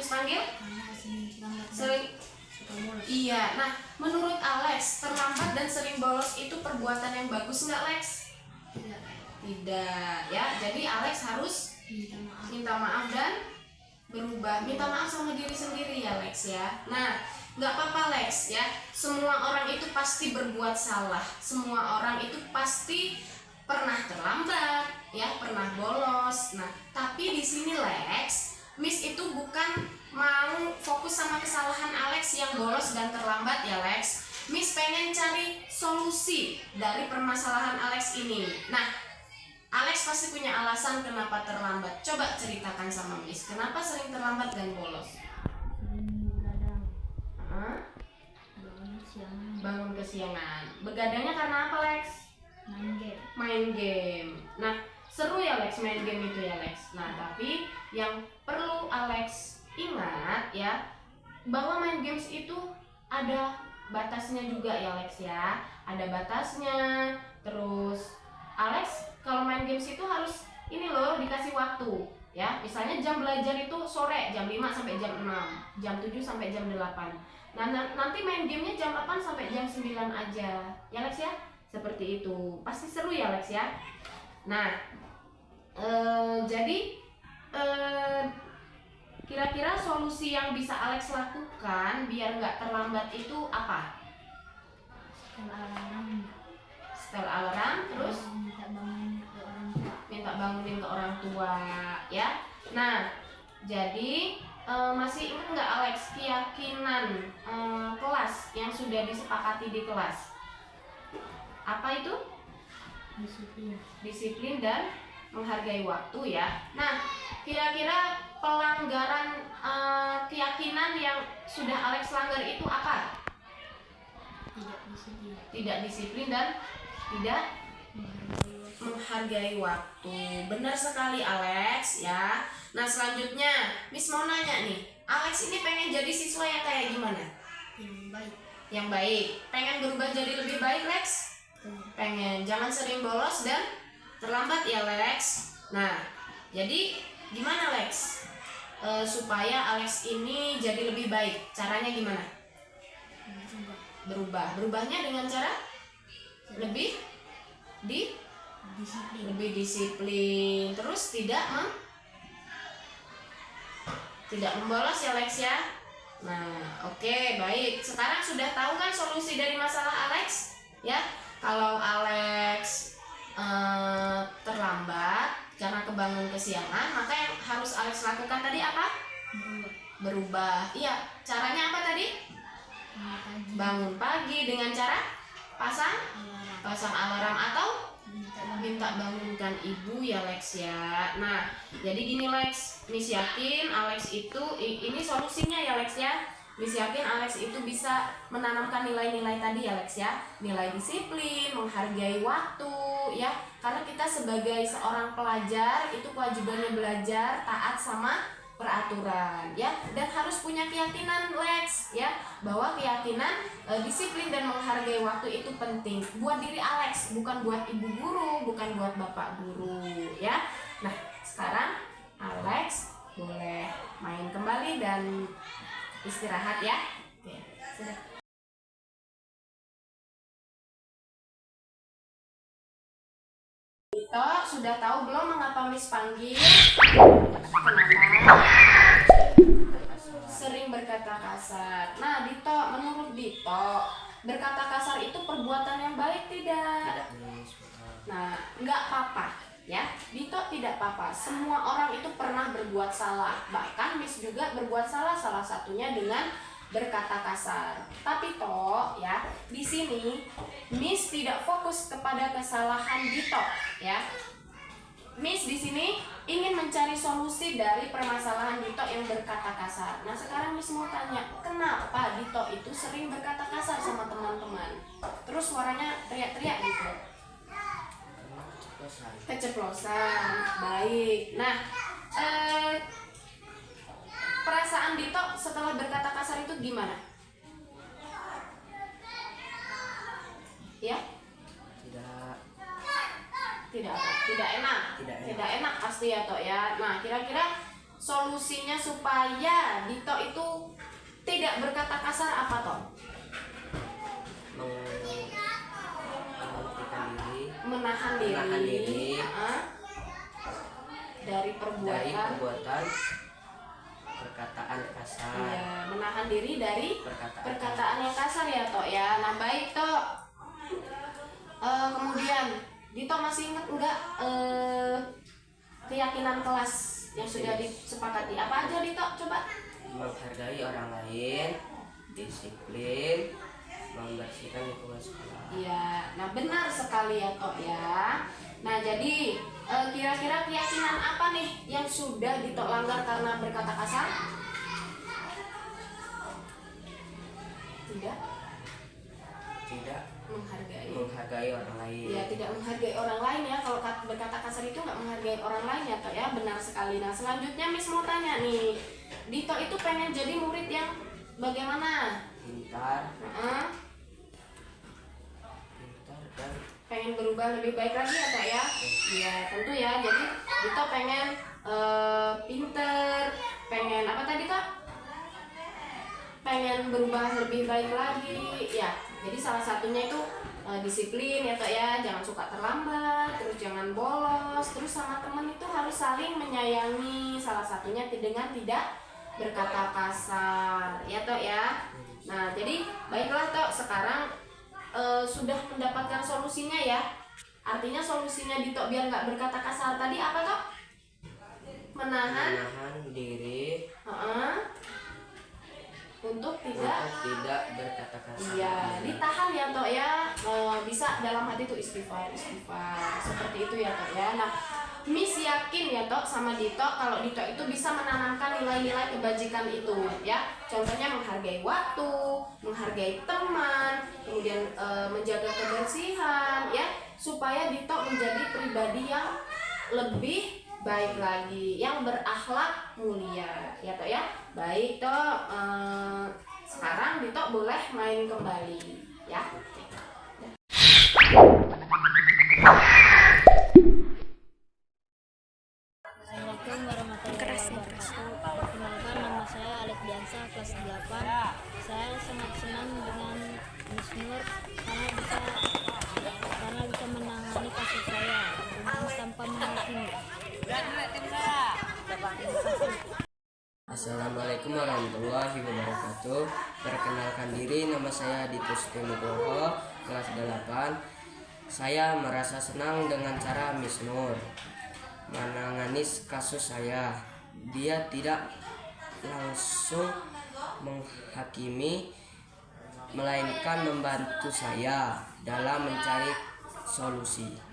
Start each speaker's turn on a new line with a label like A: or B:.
A: Miss panggil?
B: Sering.
A: Iya. Nah, menurut Alex, terlambat dan sering bolos itu perbuatan yang bagus nggak, Lex? Tidak. Ya, jadi Alex harus minta maaf dan berubah. Minta maaf sama diri sendiri ya, Lex ya. Nah, nggak apa-apa, Lex ya. Semua orang itu pasti berbuat salah. Semua orang itu pasti pernah terlambat, ya, pernah bolos. Nah, tapi di sini Lex, Miss itu bukan mau fokus sama kesalahan Alex yang bolos dan terlambat ya, Lex. Miss pengen cari solusi dari permasalahan Alex ini. Nah, Alex pasti punya alasan kenapa terlambat. Coba ceritakan sama Miss, kenapa sering terlambat dan bolos? Bangun kesiangan. Begadangnya karena apa, Lex? Main game. Nah, seru ya, Lex, main game itu ya, Lex. Nah, tapi yang perlu Alex ingat ya, bahwa main games itu ada batasnya juga ya, Lex ya. Ada batasnya. Terus Alex kalau main games itu harus ini loh, dikasih waktu ya. Misalnya jam belajar itu sore jam 5 sampai jam 6, jam 7 sampai jam 8. Nah, nanti main gamenya jam 8 sampai jam 9 aja ya, Lex ya. Seperti itu. Pasti seru ya, Lex ya. Nah, jadi kira-kira solusi yang bisa Alex lakukan biar nggak terlambat itu apa? Setel alarm, terus minta bangunin ke orang tua ya. Nah, jadi masih ingat nggak Alex keyakinan kelas yang sudah disepakati di kelas? Apa itu? Disiplin dan menghargai waktu ya. Nah, kira-kira pelanggaran keyakinan yang sudah Alex langgar itu apa? Tidak disiplin dan tidak menghargai waktu. Benar sekali, Alex ya. Nah, selanjutnya Miss mau nanya nih, Alex ini pengen jadi siswa yang kayak gimana? Yang baik. Pengen berubah jadi lebih baik, Lex? Pengen. Jangan sering bolos dan terlambat ya, Lex. Nah, jadi gimana, Lex? Supaya Alex ini jadi lebih baik. Caranya gimana? Berubah. Berubahnya dengan cara lebih disiplin. Terus tidak membolos ya, Lex ya. Nah, oke, baik. Sekarang sudah tahu kan solusi dari masalah Alex? Ya, kalau Alex terlambat karena kebangun kesiangan, maka yang harus Alex lakukan tadi apa? Berubah. Iya, caranya apa tadi? Bangun pagi dengan cara pasang alarm atau minta bangunkan ibu ya, Lex ya. Nah, jadi gini, Lex, Miss yakin Alex itu ini solusinya ya, Lex ya. Miss yakin Alex itu bisa menanamkan nilai-nilai tadi ya, Lex ya. Nilai disiplin, menghargai waktu ya. Karena kita sebagai seorang pelajar itu kewajibannya belajar, taat sama peraturan ya, dan harus punya keyakinan, Lex ya, bahwa keyakinan disiplin dan menghargai waktu itu penting buat diri Alex, bukan buat ibu guru, bukan buat bapak guru ya. Nah, sekarang Alex boleh main kembali dan istirahat ya. Oke, sudah. Dito, sudah tahu belum mengapa Miss panggil? Kenapa? Sering berkata kasar. Nah, Dito, menurut Dito, berkata kasar itu perbuatan yang baik tidak? Nah, nggak apa-apa ya. Dito tidak apa-apa. Semua orang itu pernah berbuat salah. Bahkan Miss juga berbuat salah, salah satunya dengan berkata kasar. Tapi toh ya, di sini Miss tidak fokus kepada kesalahan Dito ya. Miss di sini ingin mencari solusi dari permasalahan Dito yang berkata kasar. Nah, sekarang Miss mau tanya, kenapa Dito itu sering berkata kasar sama teman-teman? Terus suaranya teriak-teriak gitu. Keceplosan. Baik. Nah, perasaan Dito setelah berkata kasar itu gimana? Ya? Tidak enak. Tidak enak pasti ya, Tok ya. Nah, kira-kira solusinya supaya Dito itu tidak berkata kasar apa toh?
C: Menahan
A: Menahan diri,
C: diri
A: dari
C: dari
A: perbuatan.
C: perbuatan perkataan kasar.
A: Iya, menahan diri dari
C: Perkataan
A: perkataan yang kasar ya Tok ya. Nah baik Tok. Kemudian Dito masih ingat enggak keyakinan kelas yang sudah disepakati? Apa aja Dito? Coba.
C: Menghargai orang lain, disiplin, membersihkan lingkungan sekolah.
A: Iya, nah benar sekali ya Tok ya. Nah jadi kira-kira keyakinan apa nih yang sudah Dito langgar karena berkata kasar?
C: Tidak
A: Menghargai
C: orang lain.
A: Ya, tidak menghargai orang lain ya. Kalau berkata kasar itu nggak menghargai orang lain ya Tok ya. Benar sekali. Nah selanjutnya Miss mau tanya nih, Dito itu pengen jadi murid yang bagaimana?
C: Pintar,
A: Heeh.
C: pintar dan
A: Pengen berubah lebih baik lagi ya Kak ya? Iya tentu ya. Jadi Dito pengen pinter, pengen apa tadi Kak? Pengen berubah lebih baik lagi ya. Jadi salah satunya itu disiplin ya Kak ya, jangan suka terlambat, terus jangan bolos, terus sama teman itu harus saling menyayangi, salah satunya dengan tidak berkata kasar ya Tok ya. Nah jadi baiklah Tok, sekarang sudah mendapatkan solusinya ya. Artinya solusinya Dito biar nggak berkata kasar tadi apa Tok? Menahan
C: diri
A: untuk
C: untuk tidak berkata kasar.
A: Iya, ditahan ya Tok ya. Bisa dalam hati tuh istighfar seperti itu ya Tok ya. Nah Miss yakin ya Tok sama Dito kalau Dito itu bisa menanamkan nilai-nilai kebajikan itu ya. Contohnya menghargai waktu, menghargai teman, kemudian menjaga kebersihan ya, supaya Dito menjadi pribadi yang lebih baik lagi, yang berakhlak mulia ya Tok ya. Baik Tok, sekarang Dito boleh main kembali ya.
B: Assalamualaikum warahmatullahi wabarakatuh. Perkenalkan, nama saya Alek Diansa, kelas 8. Saya sangat senang dengan Miss Nur karena bisa menangani kasus saya dengan tanpa menghakimi.
C: Assalamualaikum warahmatullahi wabarakatuh. Perkenalkan diri, nama saya Ditus Nugroho, kelas 8. Saya merasa senang dengan cara Miss Nur menangani kasus saya. Dia tidak langsung menghakimi, melainkan membantu saya dalam mencari solusi.